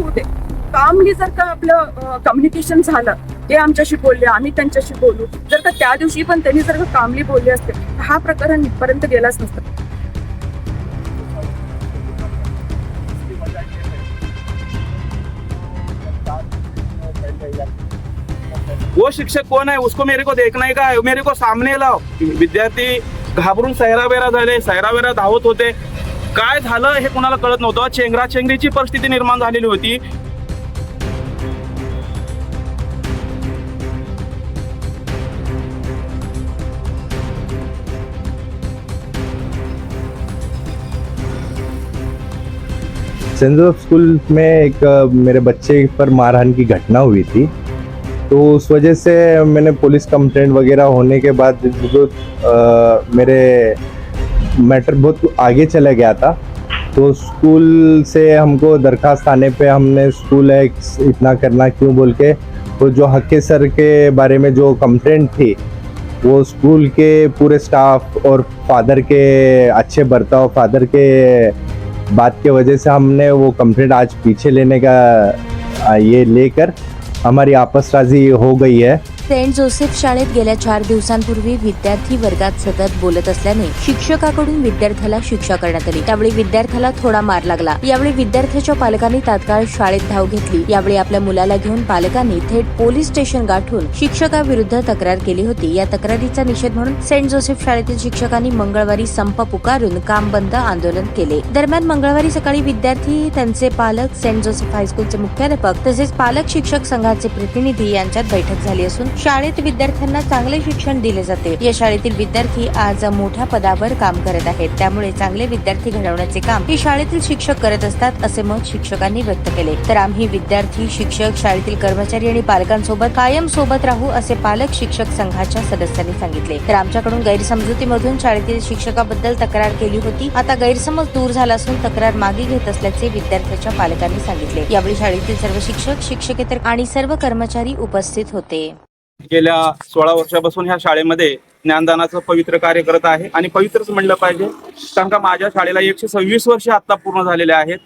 होऊ दे, कामली जर का आपलं कम्युनिकेशन झालं, ते आमच्याशी बोलले, आम्ही त्यांच्याशी बोलू, जर का त्या दिवशी पण त्यांनी जर का कामली बोलले असते तर हा प्रकार इथपर्यंत गेलाच नसता. वो शिक्षक कौन है उसको मेरे को देखना है का, मेरे को सामने लाव. विद्यार्थी घाबरून सैराबेरा झाले, सैराबेरा धावत होते. काय झालं हे कुणाला कळत नव्हतं. चेंगराचेंगरीची परिस्थिती निर्माण झालेली होती. सेंट जोसेफ स्कूल में एक मेरे बच्चे पर मारहानि की घटना हुई थी, तो उस वजह से मैंने पुलिस कंप्लेंट वगैरह होने के बाद जो मेरे मैटर बहुत आगे चला गया था, तो स्कूल से हमको दरखास्त आने पे हमने स्कूल है इतना करना क्यों बोल के, वो जो हक्के सर के बारे में जो कंप्लेंट थी वो स्कूल के पूरे स्टाफ और फादर के अच्छे बर्ताव, फादर के बात के वजह से हमने वो कंप्लेंट आज पीछे लेने का ये लेकर हमारी आपस राजी हो गई है. सेंट जोसेफ शाळेत गेल्या 4 दिवसांपूर्वी विद्यार्थी वर्गात सतत बोलत असल्याने शिक्षकाकडून विद्यार्थ्याला शिक्षा करण्यात आली. त्यावेळी विद्यार्थ्याला थोडा मार लागला. यावेळी विद्यार्थ्याच्या पालकांनी तात्काळ शाळेत धाव घेतली. यावेळी आपल्या मुलाला घेऊन पालकांनी थेट पोलीस स्टेशन गाठून शिक्षकाविरुद्ध तक्रार केली होती. या तक्रारीचा निषेध म्हणून सेंट जोसेफ शाळेतील शिक्षकांनी मंगळवारी संप पुकारून काम बंद आंदोलन केले. दरम्यान मंगळवारी सकाळी विद्यार्थी, त्यांचे पालक, सेंट जोसेफ हायस्कूलचे मुख्याध्यापक तसेच पालक शिक्षक संघाचे प्रतिनिधी यांच्यात बैठक झाली असून शाळेत विद्यार्थ्यांना चांगले शिक्षण दिले जाते. या शाळेतील विद्यार्थी आज मोठ्या पदावर काम करत आहेत. त्यामुळे चांगले विद्यार्थी घडवण्याचे काम हे शाळेतील शिक्षक करत असतात, असे मत शिक्षकांनी व्यक्त केले. तर आम्ही विद्यार्थी, शिक्षक, शाळेतील कर्मचारी आणि पालकांसोबत कायम सोबत राहू, असे पालक शिक्षक संघाच्या सदस्यांनी सांगितले. तर आमच्याकडून गैरसमजुतीमधून शाळेतील शिक्षकाबद्दल तक्रार केली होती. आता गैरसमज दूर झाला असून तक्रार मागे घेत असल्याचे विद्यार्थ्याच्या पालकांनी सांगितले. यावेळी शाळेतील सर्व शिक्षक, शिक्षकेतर आणि सर्व कर्मचारी उपस्थित होते. गेल्या 16 वर्षापासून ह्या शाळेमध्ये ज्ञानदानाचं पवित्र कार्य करत आहे आणि पवित्रच म्हणलं पाहिजे, कारण का माझ्या शाळेला 126 वर्ष आता पूर्ण झालेले आहेत.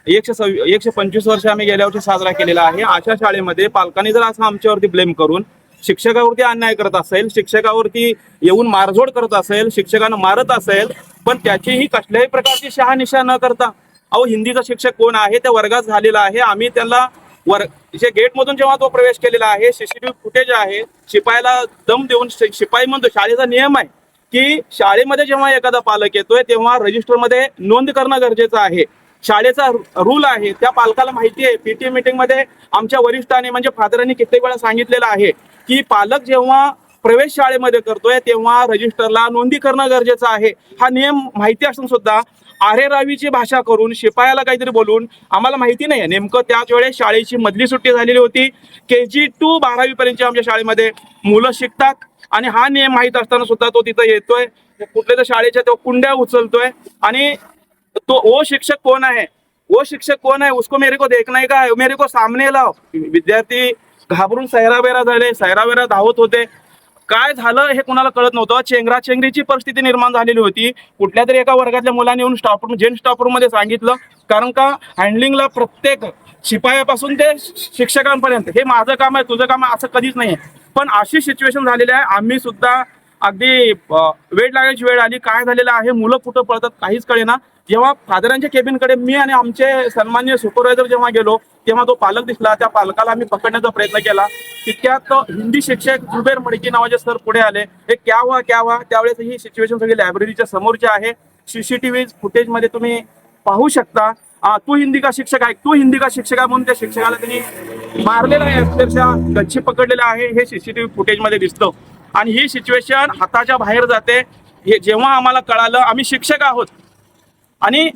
125 वर्ष आम्ही गेल्या वर्षी साजरा केलेला आहे. अशा शाळेमध्ये पालकांनी जर असं आमच्यावरती ब्लेम करून शिक्षकावरती अन्याय करत असेल, शिक्षकावरती येऊन मारझोड करत असेल, शिक्षकांना मारत असेल, पण त्याचीही कसल्याही प्रकारची शहानिशा न करता, अहो हिंदीचा शिक्षक कोण आहे त्या वर्गात झालेला आहे. आम्ही त्यांना गेट मधून जेव्हा तो प्रवेश केलेला आहे, सीसीटीव्ही फुटेज आहे, शिपायाला दम देऊन शिपाई म्हणतो. शाळेचा नियम आहे की शाळेमध्ये जेव्हा एखादा पालक येतोय तेव्हा रजिस्टरमध्ये नोंद करणं गरजेचं आहे. शाळेचा रूल आहे, त्या पालकाला माहिती आहे. पीटीए मीटिंग मध्ये आमच्या वरिष्ठांनी म्हणजे फादरांनी कित्येक वेळा सांगितलेलं आहे की पालक जेव्हा प्रवेश शाळेमध्ये करतोय तेव्हा रजिस्टरला नोंदी करणं गरजेचं आहे. हा नियम माहिती असून सुद्धा आरेरावीची भाषा करून शिपायाला काहीतरी बोलून, आम्हाला माहिती नाही नेमकं त्याच वेळेस शाळेची मधली सुट्टी झालेली होती. KG to 12वी पर्यंतच्या आमच्या शाळेमध्ये मुलं शिकतात आणि हा नियम माहीत असताना सुद्धा तो तिथं येतोय, कुठल्या तर शाळेच्या तो कुंड्या उचलतोय. आणि तो वो शिक्षक कौन है, वो शिक्षक कौन है उसको मेरे को देखना है का, मेरे को सामने लाव. विद्यार्थी घाबरून सैराबेरा झाले, सैराबेरा धावत होते. काय झालं हे कुणाला कळत नव्हतं. चेंगराचेंगरीची परिस्थिती निर्माण झालेली होती. कुठल्या तरी एका वर्गातल्या मुलांनी येऊन staff room, gents staff room मध्ये सांगितलं, कारण का हँडलिंगला प्रत्येक शिपायापासून ते शिक्षकांपर्यंत हे माझं काम आहे, तुझं काम आहे असं कधीच नाही. पण अशी सिच्युएशन झालेली आहे. आम्ही सुद्धा अगदी वेळ लागायची वेळ आली. काय झालेलं आहे, मुलं कुठं पळतात काहीच कळेना. जेव्हा फादरांच्या केबिनकडे मी आणि आमचे सन्माननीय सुपरवायझर जेव्हा गेलो तेव्हा तो पालक दिसला. त्या पालकाला आम्ही पकडण्याचा प्रयत्न केला. तितक्यात हिंदी शिक्षक जुबेर मडकी नावाचे सर पुढे आले. हे क्या हुआ. त्यावेळेस ही सिच्युएशन सगळी लायब्ररीच्या समोरची आहे. सीसीटीव्ही फुटेज मध्ये तुम्ही पाहू शकता. तू हिंदी का शिक्षक आहे म्हणून त्या शिक्षकाला त्यांनी मारलेला आहे, अक्षरशः गच्ची पकडलेला आहे. हे सीसीटीव्ही फुटेज मध्ये दिसतं. आणि ही सिच्युएशन हाताच्या बाहेर जाते. हे जेव्हा आम्हाला कळालं, आम्ही शिक्षक आहोत आणि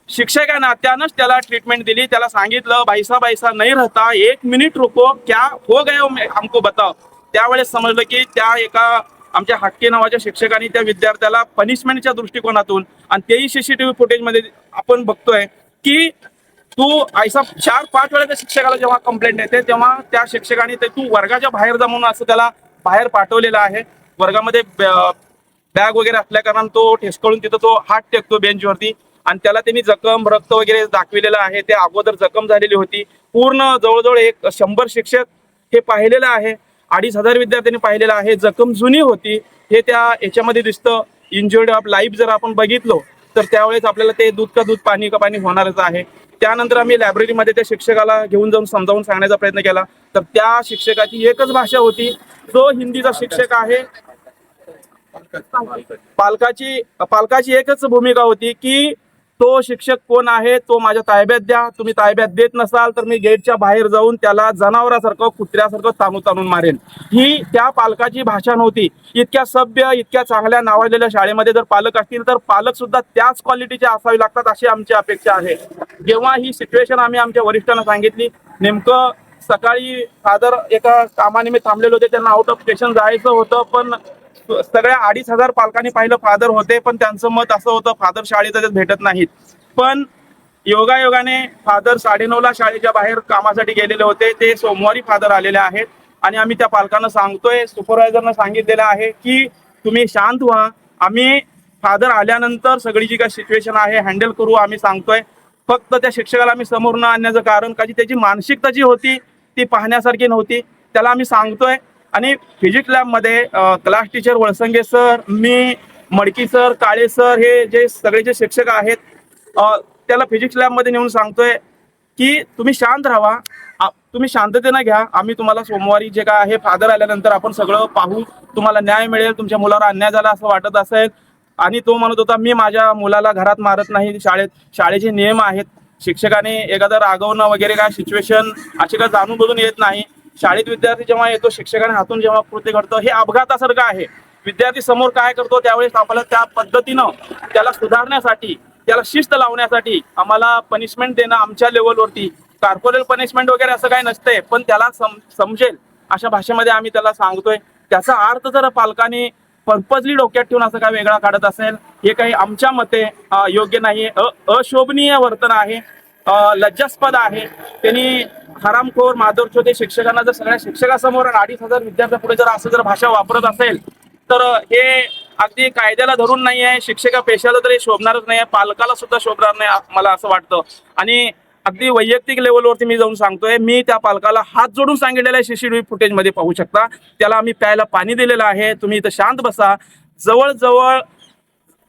शिक्षकांना त्यानंच त्याला ट्रीटमेंट दिली. त्याला सांगितलं भाईसा नहीं रहता, 1 मिनिट रुको, क्या हो गया हमको बताओ. त्यावेळेस समजलं की त्या एका आमच्या हक्के नावाच्या शिक्षकांनी त्या विद्यार्थ्याला पनिशमेंटच्या दृष्टिकोनातून, आणि तेही सीसीटीव्ही फुटेज मध्ये आपण बघतोय की तू ऐसा 4-5 वेळा त्या शिक्षकाला जेव्हा कंप्लेंट येते तेव्हा त्या शिक्षकाने ते तू वर्गाच्या बाहेर जा म्हणून असं त्याला बाहेर पाठवलेलं आहे. वर्गामध्ये बॅग वगैरे असल्या कारण तो ठेसकळून तिथं तो हात टेकतो बेंचवरती. आणि त्याला त्यांनी जखम रक्त वगैरे दाखविलेलं आहे. ते अगोदर जखम झालेली होती. पूर्ण जवळजवळ 100 शिक्षक हे पाहिलेलं आहे. 2500 विद्यार्थ्यांनी पाहिलेलं आहे. जखम जुनी होती हे त्या याच्यामध्ये दिसतं. इंजुर्ड ऑफ लाईफ जर आपण बघितलो तर त्यावेळेस आपल्याला ते दूध का दूध पाणी का पाणी होणारच आहे. त्यानंतर आम्ही लायब्ररीमध्ये त्या शिक्षकाला घेऊन जाऊन समजावून सांगण्याचा प्रयत्न केला तर त्या शिक्षकाची एकच भाषा होती. जो हिंदीचा शिक्षक आहे पालकाची एकच भूमिका होती की तो शिक्षक कोण आहे तो माझ्या ताब्यात द्या. तुम्ही ताब्यात देत नसाल तर मी गेटच्या बाहेर जाऊन त्याला जनावरासारखं कुत्र्यासारखं ताणून मारेन. ही त्या पालकाची भाषा नव्हती. इतक्या सभ्य इतक्या चांगल्या नावाजलेल्या शाळेमध्ये जर पालक असतील तर पालक सुद्धा त्याच क्वालिटीचे असावे लागतात अशी आमची अपेक्षा आहे. जेव्हा ही सिच्युएशन आम्ही आमच्या वरिष्ठांना सांगितली, नेमकं सकाळी फादर एका कामानिमित्त थांबलेले होते, त्यांना आउट ऑफ स्टेशन जायचं होतं, पण सगळ्या 2500 पालकांनी पाहिलं फादर होते, पण त्यांचं मत असं होतं फादर शाळेतच भेटत नाहीत. पण योगायोगाने फादर 9:30ला शाळेच्या बाहेर कामासाठी गेलेले होते. ते सोमवारी फादर आलेले आहेत आणि आम्ही त्या पालकांना सांगतोय, सुपरवायझरनं सांगितलेलं आहे की तुम्ही शांत व्हा, आम्ही फादर आल्यानंतर सगळी जी काही सिच्युएशन आहे हँडल करू. आम्ही सांगतोय फक्त त्या शिक्षकाला आम्ही समोर न आणण्याचं कारण का त्याची मानसिकता जी होती ती पाहण्यासारखी नव्हती. त्याला आम्ही सांगतोय. आणि फिजिक्स लॅबमध्ये क्लास टीचर वळसंगे सर, मी, मडकी सर, काळे सर हे जे सगळे जे शिक्षक आहेत त्याला फिजिक्स लॅबमध्ये नेऊन सांगतोय की तुम्ही शांत राहा, तुम्ही शांततेनं घ्या. आम्ही तुम्हाला सोमवारी जे काय आहे फादर आल्यानंतर आपण सगळं पाहू, तुम्हाला न्याय मिळेल. तुमच्या मुलावर अन्याय झाला असं वाटत असेल. आणि तो म्हणत होता मी माझ्या मुलाला घरात मारत नाही. शाळेचे नियम आहेत. शिक्षकाने एखादं रागवणं वगैरे काय सिच्युएशन अशी काय जाणून बुजून येत नाही. शाळेत विद्यार्थी जेव्हा येतो शिक्षकाने हातून जेव्हा कृत्य घडतं हे अपघातासारखं आहे. विद्यार्थी समोर काय करतो त्यावेळेस आपल्याला त्या पद्धतीनं त्याला सुधारण्यासाठी, त्याला शिस्त लावण्यासाठी आम्हाला पनिशमेंट देणं आमच्या लेवलवरती, कॉर्पोरल पनिशमेंट वगैरे असं काही नसतंय, पण त्याला समजेल अशा भाषेमध्ये आम्ही त्याला सांगतोय. त्याचा अर्थ जर पालकांनी पर्पजली डोक्यात ठेवून असं काय वेगळा काढत असेल हे काही आमच्या मते योग्य नाहीये. अशोभनीय वर्तन आहे, लज्जास्पद आहे. त्यांनी हरामखोर माधुरचोदे शिक्षकांना जर सगळ्या शिक्षकासमोर 2500 विद्यार्थ्यांपुढे जर असं जर भाषा वापरत असेल तर हे अगदी कायद्याला धरून नाही आहे. शिक्षका पेशाला तरी शोभणारच नाही आहे, पालकाला सुद्धा शोभणार नाही मला असं वाटतं. आणि अगदी वैयक्तिक लेवलवरती मी जाऊन सांगतोय, मी त्या पालकाला हात जोडून सांगितलेलं आहे. CCTV फुटेजमध्ये पाहू शकता. त्याला आम्ही प्यायला पाणी दिलेलं आहे. तुम्ही इथं शांत बसा. जवळजवळ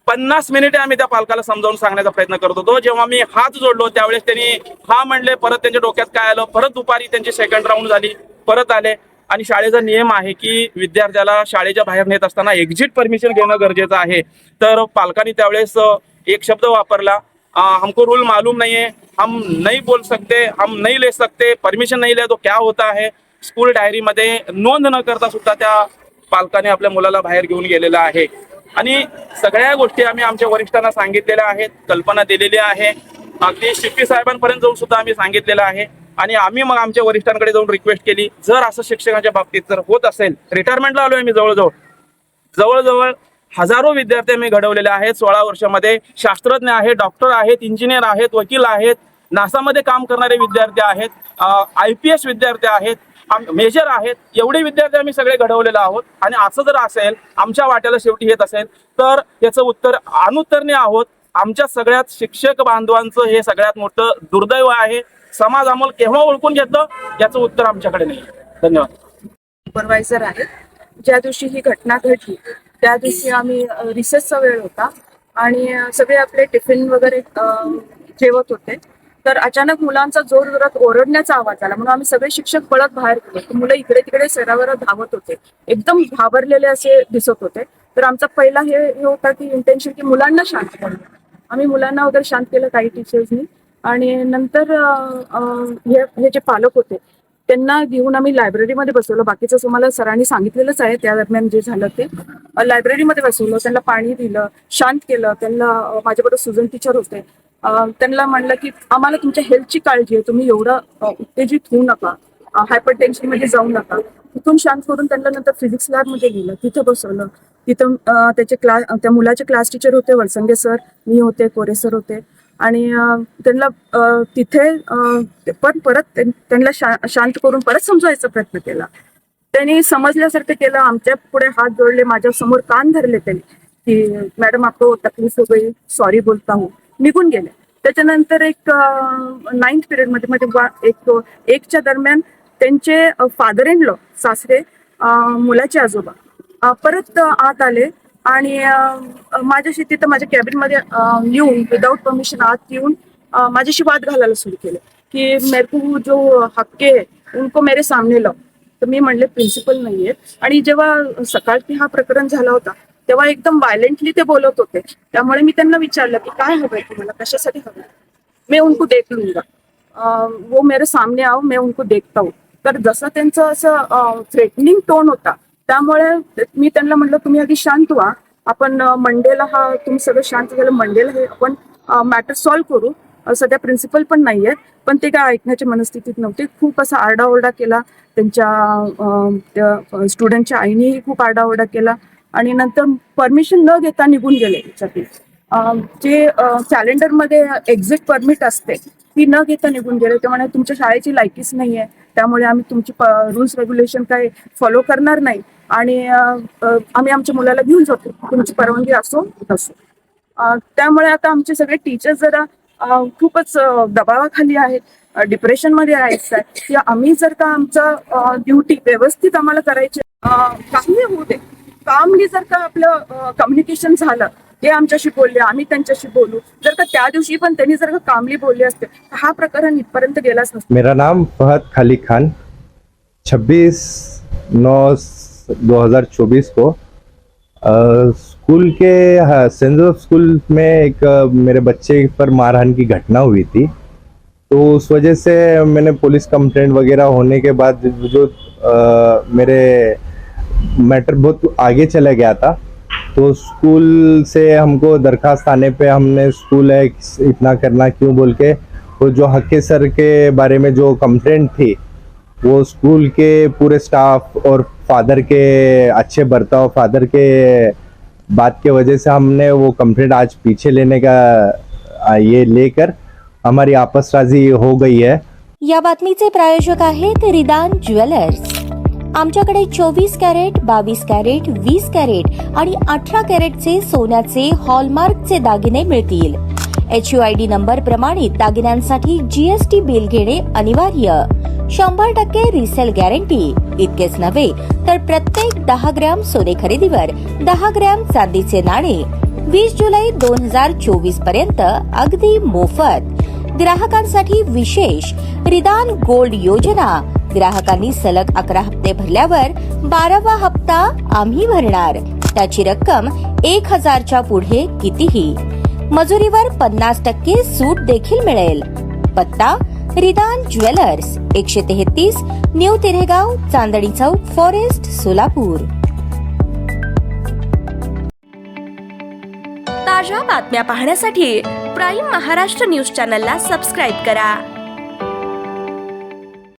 50 मिनिटे आम्ही त्या पालकाला समजावून सांगण्याचा प्रयत्न करत होतो. जेव्हा मी हात जोडलो त्यावेळेस त्यांनी हा म्हणले. परत त्यांच्या डोक्यात काय आलं, परत दुपारी त्यांची सेकंड राऊंड झाली, परत आले. आणि शाळेचा नियम आहे की विद्यार्थ्याला शाळेच्या बाहेर नेत असताना एक्झिट परमिशन घेणं गरजेचं आहे. तर पालकांनी त्यावेळेस एक शब्द वापरला, हमको रूल मालूम नहीं है, हम नहीं बोल सकते, हम नहीं ले सकते, परमिशन नहीं ले तो क्या होता है. स्कूल डायरीमध्ये नोंद न करता सुद्धा त्या पालकाने आपल्या मुलाला बाहेर घेऊन गेलेला आहे. आणि सगळ्या गोष्टी आम्ही आमच्या वरिष्ठांना सांगितलेल्या आहेत, कल्पना दिलेली आहे. अगदी शिप्पी साहेबांपर्यंत जाऊन सुद्धा आम्ही सांगितलेलं आहे. आणि आम्ही मग आमच्या वरिष्ठांकडे जाऊन रिक्वेस्ट केली, जर असं शिक्षकांच्या बाबतीत जर होत असेल, रिटायरमेंटला आलोय मी जवळजवळ हजारो विद्यार्थी मी घडवलेले आहेत 16 वर्षामध्ये. शास्त्रज्ञ आहेत, डॉक्टर आहेत, इंजिनियर आहेत, वकील आहेत, नासामध्ये काम करणारे विद्यार्थी आहेत, IPS विद्यार्थी आहेत, मेजर आहेत. एवढे विद्यार्थी आम्ही सगळे घडवलेले आहोत. आणि असं जर असेल, आमच्या वाट्याला शेवटी येत असेल तर याचं उत्तर अनुत्तरणे आहोत. आमच्या सगळ्यात शिक्षक बांधवांचं हे सगळ्यात मोठं दुर्दैव आहे. समाज आम्हाला केव्हा ओळखून घेतं याचं उत्तर आमच्याकडे नाही. धन्यवाद. सुपरवायझर आहेत. ज्या दिवशी ही घटना घडली त्या दिवशी आम्ही रिसेसचा वेळ होता आणि सगळे आपले टिफिन वगैरे जेवत होते. तर अचानक मुलांचा जोरजोरात ओरडण्याचा आवाज आला, म्हणून आम्ही सगळे शिक्षक पळत बाहेर गेलो. मुलं इकडे तिकडे सरावर धावत होते, एकदम घाबरलेले असे दिसत होते. तर आमचा पहिला हे होता की इंटेन्शन की मुलांना शांत करूया. आम्ही मुलांना वगैरे शांत केलं काही टीचर्सनी. आणि नंतर हे जे पालक होते त्यांना घेऊन आम्ही लायब्ररीमध्ये बसवलं. बाकीचं तुम्हाला सरांनी सांगितलेलंच आहे त्या दरम्यान जे झालं ते. लायब्ररीमध्ये बसवलं, त्यांना पाणी दिलं, शांत केलं. त्यांना माझ्याबरोबर सुजन टीचर होते, त्यांना म्हणलं की आम्हाला तुमच्या हेल्थची काळजी आहे, तुम्ही एवढं उत्तेजित होऊ नका, हायपर टेन्शनमध्ये जाऊ नका. तिथून शांत करून त्यांना नंतर फिजिक्स लॅबमध्ये गेलं, तिथं बसवलं. तिथं त्या मुलाचे क्लास टीचर होते, वळसंगे सर, मी होते, कोरे सर होते. आणि त्यांना तिथे पण परत त्यांना शांत करून परत समजवायचा प्रयत्न केला. त्यांनी समजल्यासारखं केलं, आमच्या पुढे हात जोडले, माझ्या समोर कान धरले त्यांनी की मॅडम आपको तकलीफ हो गई, सॉरी बोलता हूँ. निघून गेले. त्याच्यानंतर एक 9th पिरियडमध्ये म्हणजे एकच्या दरम्यान त्यांचे फादर इन लॉ सासरे मुलाचे आजोबा परत आत आले आणि माझ्याशी तिथं माझ्या कॅबिनमध्ये येऊन विदाऊट परमिशन आत येऊन माझ्याशी वाद घालायला सुरू केले की मेरे को जो हक्क है उनको मेरे सामने लाव. तर मी म्हणले प्रिन्सिपल नाहीये. आणि जेव्हा सकाळी हा प्रकरण झाला होता तेव्हा एकदम वायलेंटली ते बोलत होते. त्यामुळे मी त्यांना विचारलं की काय हवंय तुम्हाला, कशासाठी हवंय. मैं उनको देख लूंगा, वो मेरे सामने आओ, मैं उनको देखता हूँ. तर जसं त्यांचं असं थ्रेटनिंग टोन होता त्यामुळे मी त्यांना म्हटलं तुम्ही आधी शांत व्हा, आपण मंडेला तुम्ही सगळं शांत झालं, मंडेला हे आपण मॅटर सॉल्व्ह करू. सध्या प्रिन्सिपल पण नाहीये, पण ते काय ऐकण्याच्या मनस्थितीत नव्हते. खूप असा आरडाओरडा केला त्यांच्या स्टुडंटच्या आईनेही खूप आरडाओरडा केला आणि नंतर परमिशन न घेता निघून गेले त्याच्यातील. जे कॅलेंडरमध्ये एक्झिट परमिट असते ती न घेता निघून गेले. ते म्हणे तुमच्या शाळेची लायकीच नाहीये, त्यामुळे आम्ही तुमची रूल्स रेग्युलेशन काही फॉलो करणार नाही आणि आम्ही आमच्या मुलाला घेऊन जातो, तुमची परवानगी असो नसो. त्यामुळे आता आमचे सगळे टीचर्स जरा खूपच दबावाखाली आहेत, डिप्रेशनमध्ये आहेत की आम्ही जर का आमचं ड्युटी व्यवस्थित आम्हाला करायची, काही होऊ दे, कामली जर का आपलं कम्युनिकेशन झालं, ते आमच्याशी बोलले, आम्ही त्यांच्याशी बोलू, जर का त्या दिवशी पण त्यांनी जर का कामली बोलले असते तर हा प्रकरण इथपर्यंत गेलाच नसता. मेरा नाम फहद खाली खान. 26/9/2024 को स्कूल के सेंट जोसेफ स्कूल में एक मेरे बच्चे पर मारहान की घटना हुई थी. तो उस वजह से मैंने पुलिस कंप्लेंट वगैरह होने के बाद जो मेरे मैटर बहुत आगे चला गया था, तो स्कूल से हमको दरखास्त आने पे हमने स्कूल है इतना करना क्यों बोल के वो जो हक्के सर के बारे में जो कंप्लेंट थी वो स्कूल के पूरे स्टाफ और फादर के अच्छे बर्ताव, फादर के बात के वजह से हमने वो कंप्लेंट आज पीछे लेने का ये लेकर हमारी आपस राजी हो गई है. या बातमीचे प्रायोजक आहेत रिदान ज्वेलर्स. आमच्याकडे 24 कॅरेट, 22 कॅरेट, 20 कॅरेट आणि 18 कॅरेटचे सोन्याचे हॉलमार्कचे दागिने मिळतील. HUID नंबर प्रमाणित दागिन्यांसाठी GST बिल घेणे अनिवार्य. 100% रिसेल गॅरंटी. इतकेच नव्हे तर प्रत्येक 10 ग्रॅम सोने खरेदीवर 10 ग्रॅम चांदीचे नाणे 20 जुलै 2024 पर्यंत अगदी मोफत. ग्राहकांसाठी विशेष रिदान गोल्ड योजना. ग्राहकांनी सलग 11 हप्ते भरल्यावर 12वा हप्ता आम्ही भरणार. त्याची रक्कम 1000च्या पुढे कितीही. मजुरीवर 50% सूट देखील मिळेल. पत्ता रिदान jewellers, 133 new तिरेगाव, Chandni Chowk, forest, Solapur. ताज्या बातम्या पाहण्यासाठी प्राईम महाराष्ट्र न्यूज चॅनलला सबस्क्राईब करा.